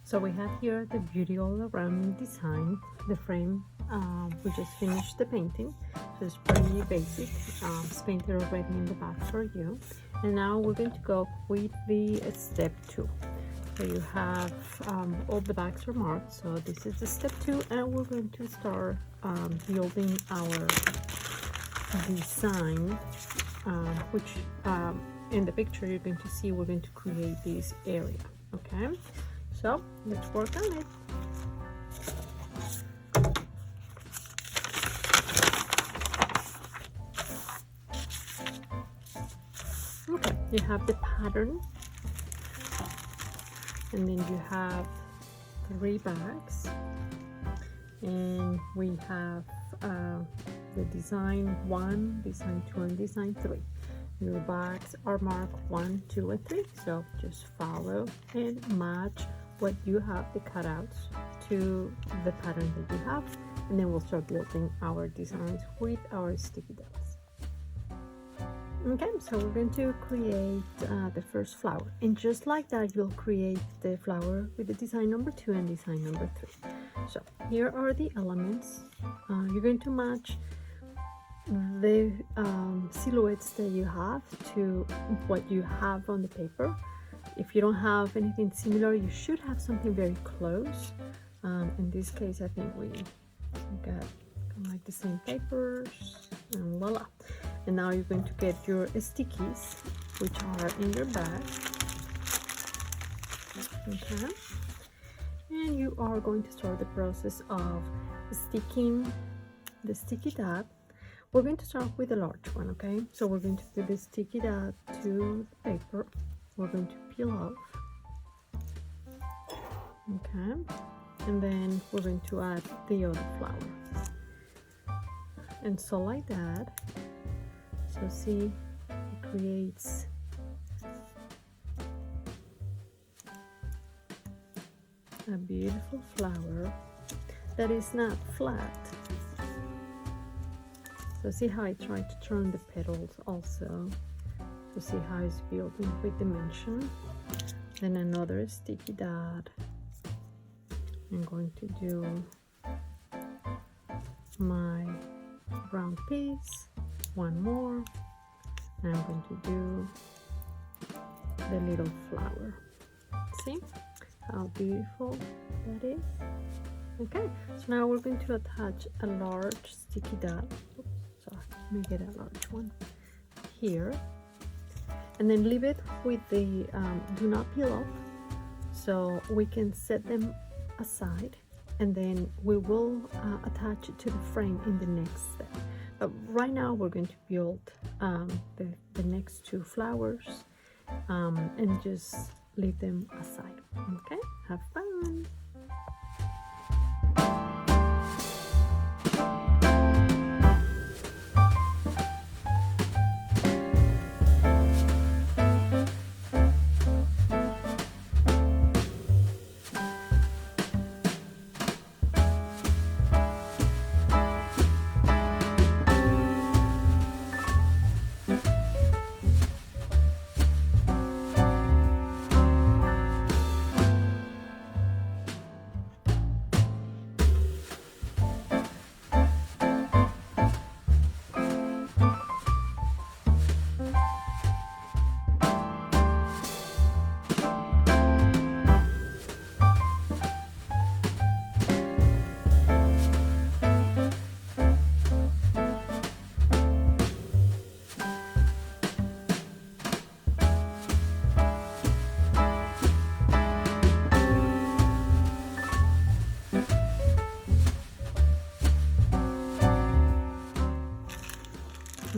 So we have here the beauty all around design. The frame, we just finished the painting, so it's pretty basic. It's painted already in the back for you. And now we're going to go with the step 2. So you have all the bags are marked, so this is the step 2, and we're going to start building our design, which in the picture you're going to see we're going to create this area. Okay, so let's work on it. Okay, you have the pattern, and then you have 3 bags, and we have the design 1, design 2, and design 3. Your bags are marked 1, 2, and 3, so just follow and match what you have, the cutouts, to the pattern that you have, and then we'll start building our designs with our sticky dots. Okay, so we're going to create the first flower, and just like that you'll create the flower with the design number 2 and design number 3. So here are the elements. You're going to match the silhouettes that you have to what you have on the paper. If you don't have anything similar, you should have something very close. In this case, I think we got like the same papers, and voila. And now you're going to get your stickies, which are in your bag. Okay, and you are going to start the process of sticking the sticky dot. We're going to start with a large one, okay? So we're going to put the sticky dot to the paper. We're going to peel off, okay? And then we're going to add the other flower. And so like that. So see, it creates a beautiful flower that is not flat. So see how I try to turn the petals also, to see how it's building with dimension. Then another sticky dot. I'm going to do my round piece, one more, and I'm going to do the little flower. See how beautiful that is? Okay, so now we're going to attach a large sticky dot. Let me get a large one here, and then leave it with the do not peel off, so we can set them aside, and then we will attach it to the frame in the next step. But right now we're going to build the next 2 flowers, and just leave them aside. Okay, have fun.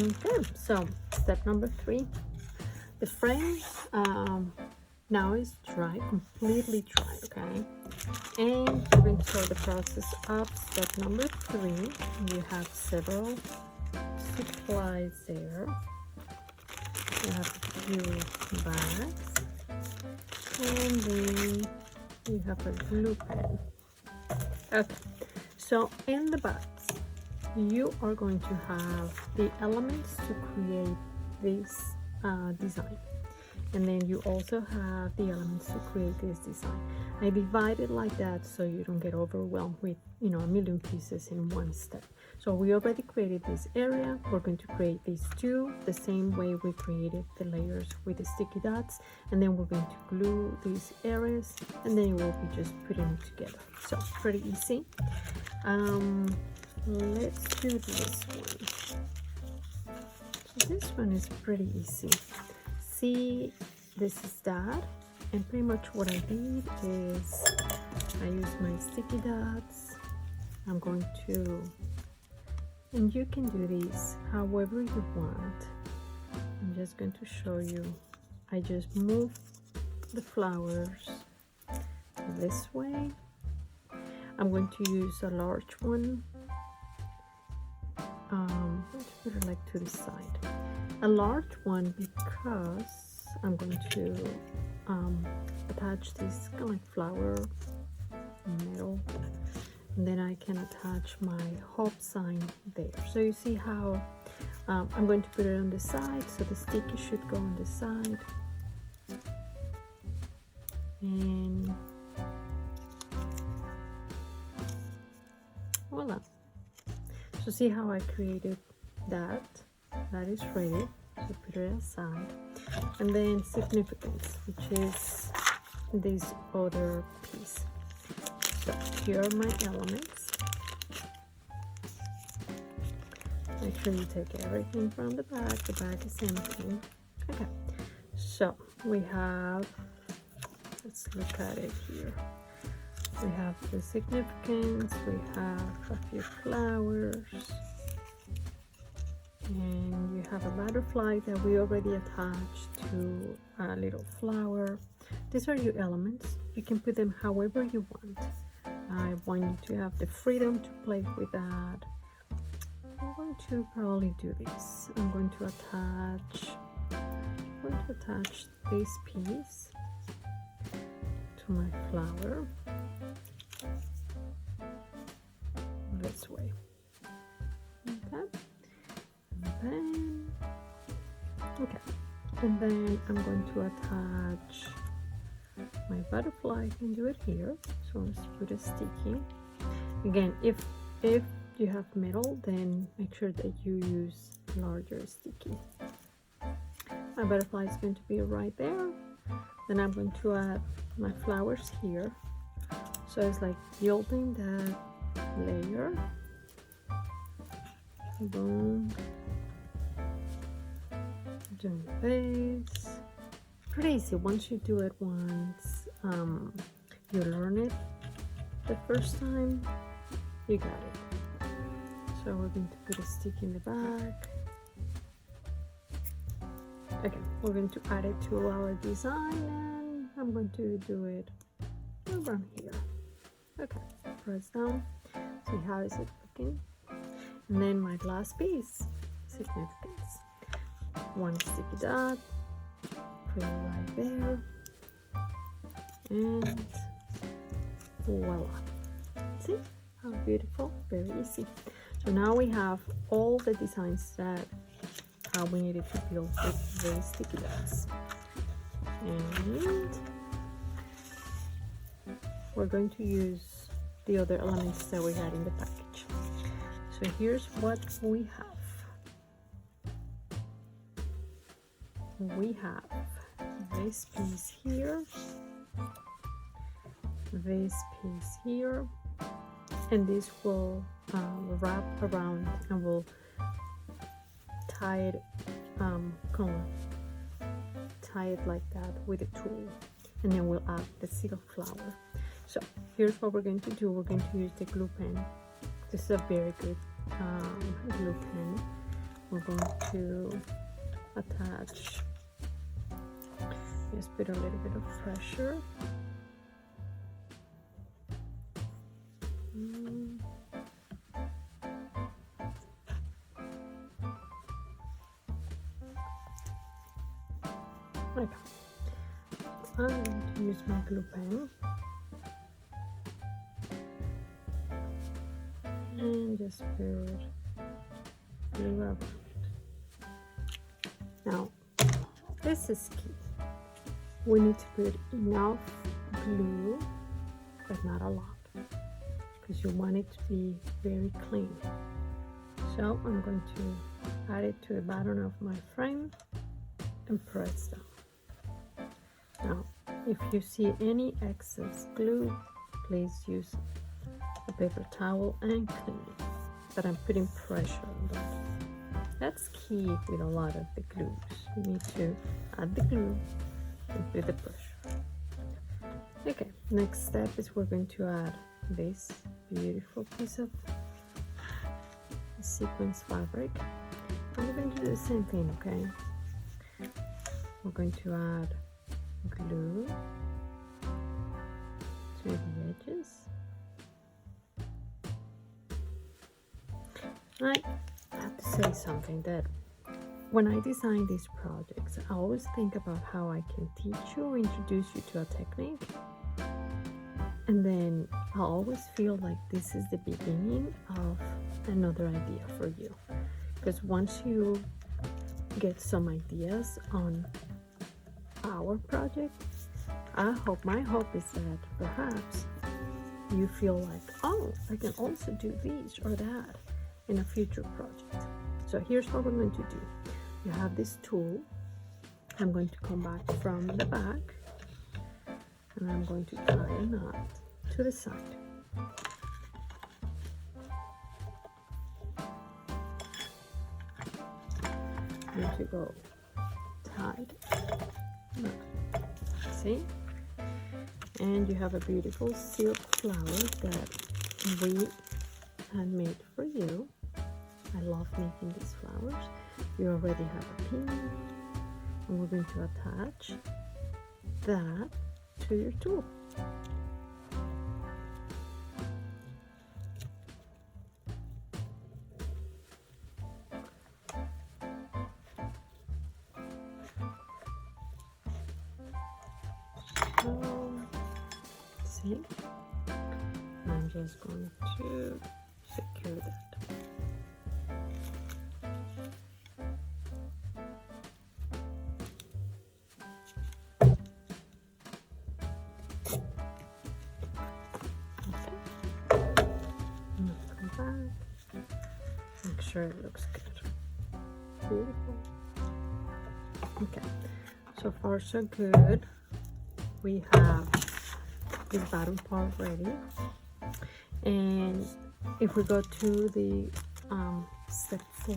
Okay, so step number 3, the frame now is dry, completely dry, okay? And we're going to start the process of step number 3. You have several supplies there. You have a few bags, and then you have a glue pen. Okay, so in the bags you are going to have the elements to create this design. and then you also have the elements to create this design. I divide it like that so you don't get overwhelmed with, you know, a million pieces in one step. So we already created this area. We're going to create these two the same way we created the layers with the sticky dots, and then we're going to glue these areas, and then we'll be just putting it together. So pretty easy. Let's do this one. So this one is pretty easy. See, this is that, and pretty much what I did is I use my sticky dots. I'm going to, and you can do these however you want. I'm just going to show you. I just move the flowers this way. I'm going to use a large one. Let's put it like to the side. A large one because I'm going to attach this kind of like flower metal, and then I can attach my hop sign there. So you see how I'm going to put it on the side, so the sticky should go on the side, and voila. So see how I created that. That is ready. So put it aside. And then significance, which is this other piece. So here are my elements. Make sure you take everything from the back. The back is empty. Okay. So we have, let's look at it here. We have the significance, we have a few flowers, and you have a butterfly that we already attached to a little flower. These are your elements. You can put them however you want. I want you to have the freedom to play with that. I'm going to probably do this. I'm going to attach this piece to my flower. This way. Okay. And then I'm going to attach my butterfly. I can do it here. So let's put a sticky. Again, if you have metal, then make sure that you use larger sticky. My butterfly is going to be right there. Then I'm going to add my flowers here. So it's like building that layer. Boom. Doing this. Pretty easy. Once you do it once, you learn it the first time, you got it. So we're going to put a stick in the back. Okay, we're going to add it to our design, and I'm going to do it around here. Okay, press down. See how is it looking? And then my last piece, significance. One sticky dot, put it right there, and voila. See how beautiful? Very easy. So now we have all the designs that we needed to build with the sticky dots. And we're going to use the other elements that we had in the package. So here's what we have. We have this piece here, this piece here, and this will wrap around, and we'll tie it, tie it like that with a tool, and then we'll add the silk flower. So here's what we're going to do. We're going to use the glue pen. This is a very good glue pen. We're going to attach, just put a little bit of pressure. Okay. I'm going to use my glue pen and just put glue around. Now, this is key. we need to put enough glue, but not a lot, because you want it to be very clean. So I'm going to add it to the bottom of my frame and press down. Now, if you see any excess glue, please use a paper towel and clean it. But I'm putting pressure on that. That's key with a lot of the glues. You need to add the glue and put the pressure. Okay, next step is we're going to add this beautiful piece of sequence fabric. And we're going to do the same thing, okay? We're going to add glue to the edges. I have to say something, that when I design these projects, I always think about how I can teach you, introduce you to a technique, and then I always feel like this is the beginning of another idea for you. Because once you get some ideas on our project, my hope is that perhaps you feel like, oh, I can also do this or that in a future project. So here's what we're going to do. You have this tool. I'm going to come back from the back and I'm going to tie a knot to the side. Need to go tied knot. See? And you have a beautiful silk flower that we had made for you. I love making these flowers. You already have a pin, and we're going to attach that to your tool. So, see, I'm just going to secure that. Make sure it looks good. Beautiful. Okay, so far so good. We have this bottom part ready, and if we go to the step 4,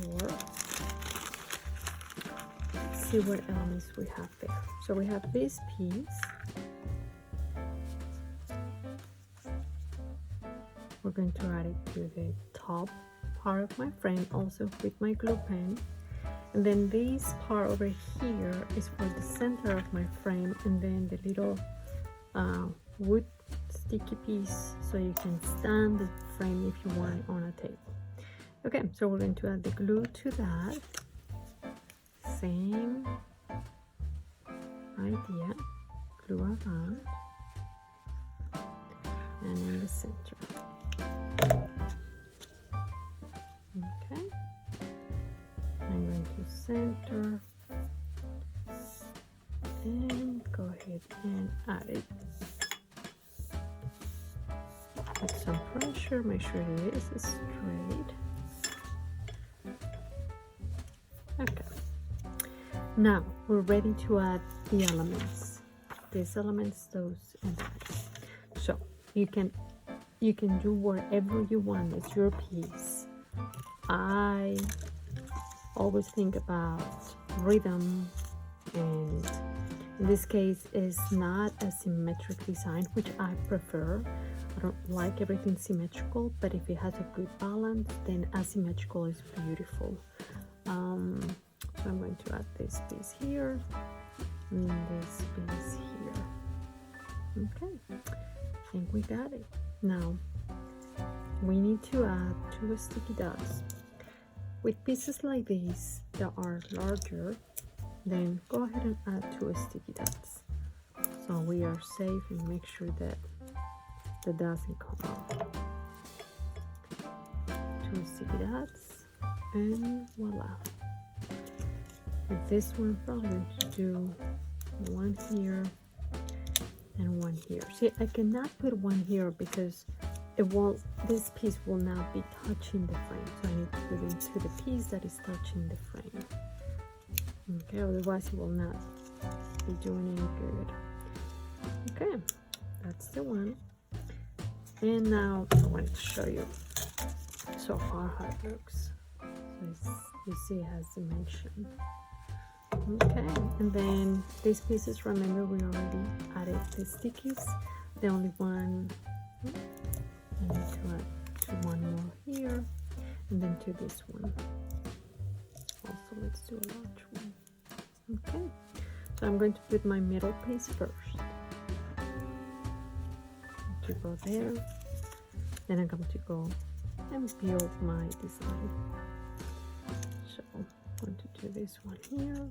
let's see what elements we have there. So we have this piece. We're going to add it to the top part of my frame, also with my glue pen. And then this part over here is for the center of my frame, and then the little wood sticky piece, so you can stand the frame if you want on a table. Okay, so we're going to add the glue to that. Same idea, glue around and in the center. Okay, I'm going to center and go ahead and add it. Put some pressure, make sure it is straight. Okay, now we're ready to add the elements. These elements, those and that. So you can do whatever you want. It's your piece. I always think about rhythm, and in this case is not a symmetric design, which I prefer. I don't like everything symmetrical, but if it has a good balance, then asymmetrical is beautiful. So I'm going to add this piece here and this piece here. Okay, I think we got it. Now we need to add 2 sticky dots. With pieces like these that are larger, then go ahead and add 2 sticky dots, so we are safe and make sure that that doesn't come off. 2 sticky dots, and voila. With this one, I'm probably going to do 1 here here. See, I cannot put one here because this piece will not be touching the frame, so I need to put it into the piece that is touching the frame. Okay, otherwise it will not be doing any good. Okay, that's the one. And now I wanted to show you so far how it looks. So you see it has dimension. Okay, and then these pieces, remember we already added the stickies. The only one, I need to add to one more here, and then to this one. Also, let's do a large one. Okay, so I'm going to put my middle piece first. To go there, then I'm going to go and build my design. So I'm going to do this one here.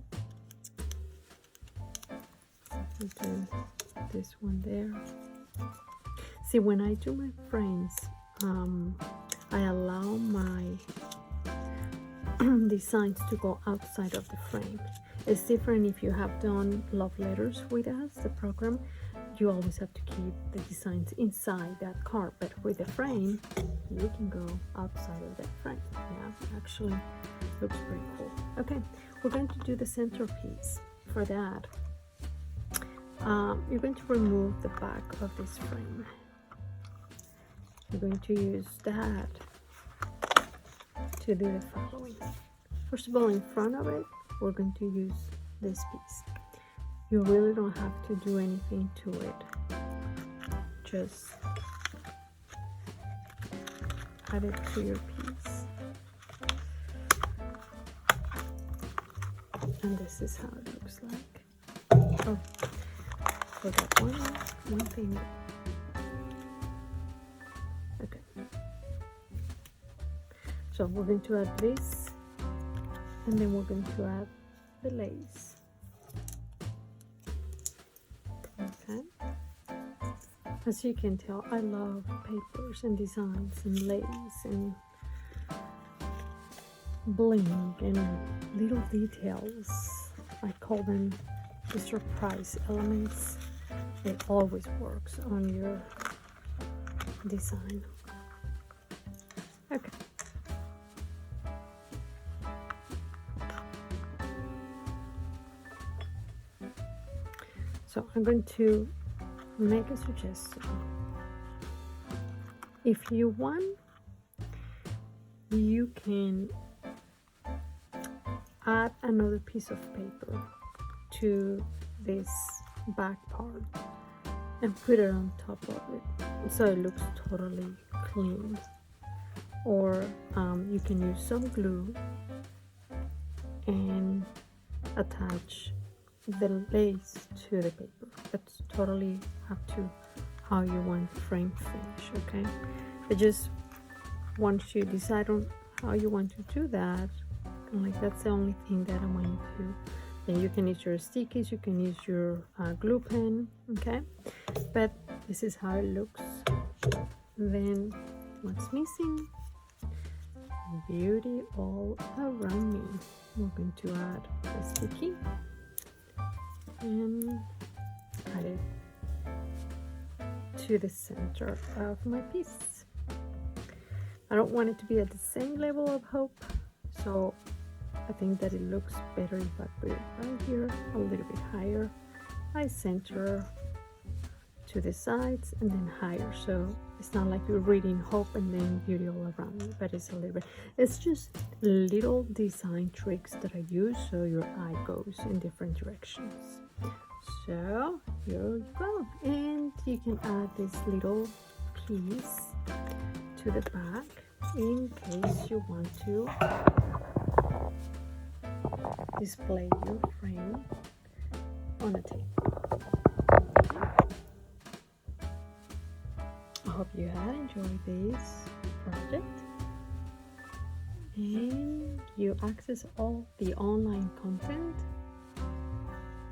Do this one there. See, when I do my frames, I allow my designs to go outside of the frame. It's different if you have done love letters with us, the program. You always have to keep the designs inside that card, but with the frame, you can go outside of that frame. Yeah, actually looks pretty cool. Okay, we're going to do the centerpiece. For that, you're going to remove the back of this frame. You're going to use that to do the following. First of all, in front of it, we're going to use this piece. You really don't have to do anything to it. Just add it to your piece. And this is how it looks like. Oh, forgot one thing. Okay. So we're going to add this, and then we're going to add the lace. Okay. As you can tell, I love papers and designs and lace and bling and little details. I call them the surprise elements. It always works on your design. Okay. So I'm going to make a suggestion. If you want, you can add another piece of paper to this back part and put it on top of it so it looks totally clean. Or you can use some glue and attach the lace to the paper. That's totally up to how you want the frame finish. Okay, I just once you decide on how you want to do that, like that's the only thing that I want you to do. Then you can use your stickies, you can use your glue pen. Okay, but this is how it looks. Then what's missing? Beauty all around me. We're going to add a sticky and add it to the center of my piece. I don't want it to be at the same level of hope, so I think that it looks better if I put it right here, a little bit higher. I center to the sides and then higher, so it's not like you're reading hope and then beauty all around you, but it's a little bit, it's just little design tricks that I use so your eye goes in different directions. So here you go, and you can add this little piece to the back in case you want to display your frame on a table. I hope you had enjoyed this project and you access all the online content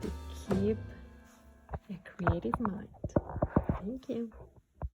to keep a creative mind. Thank you.